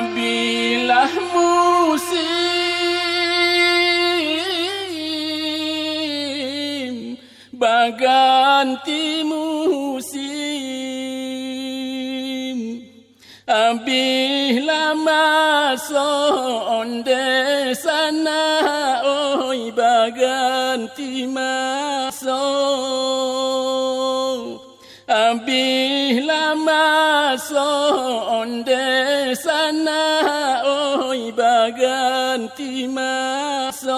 Abilah musim berganti musim, abilah masuk onde sana, oi berganti masuk. Abilah masuk onde sana, oi berganti masuk.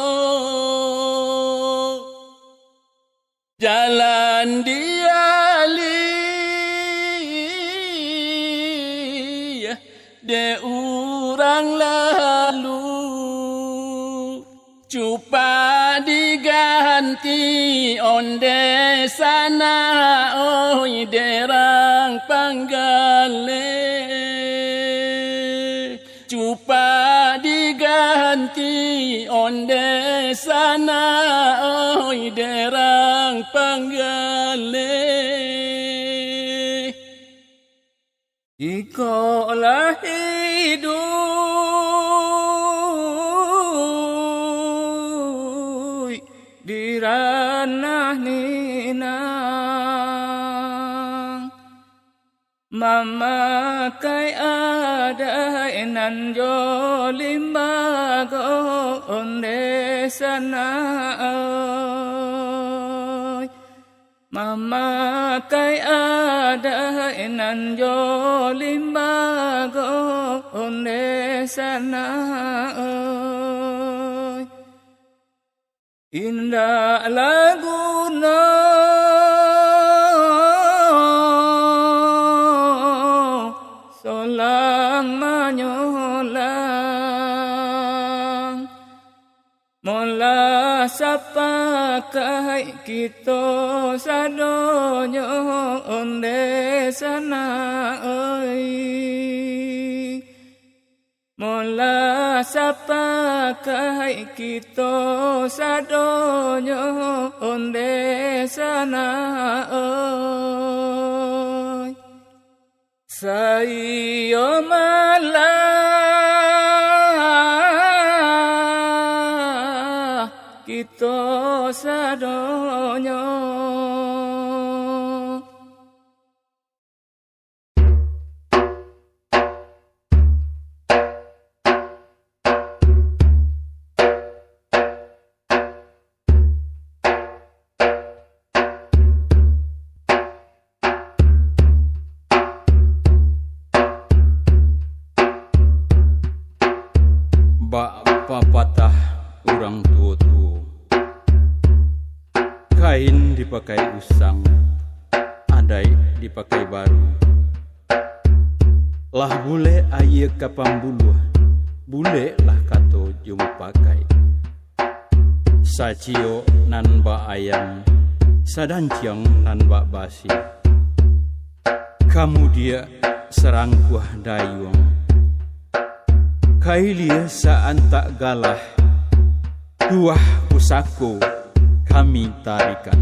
Jalan dialih de orang lalu, cupa diganti onde sana, oi derang panggale. Cupa diganti onde sana, oi derang panggale. Ikolah hidup di ranah ninang, memakai ada nan jolim bago onde sana, memakai ada nan jolim bago onde sana. Indah laguna solang manyolang, mola sapakai kita sadonyo onde sana, oi. Mola sapakai kita sadonyo onde sana, oi. Sayo malah kita sadonyo. Bapa patah orang tua-tua, kain dipakai usang, adai dipakai baru. Lah bule aye kapang buluh, bule lah kato jumpakai. Sacio nan ba ayam, sadanciang nan ba basi. Kamu dia serangkuah dayung, kailia saan tak galah, tuah pusako kami tarikan.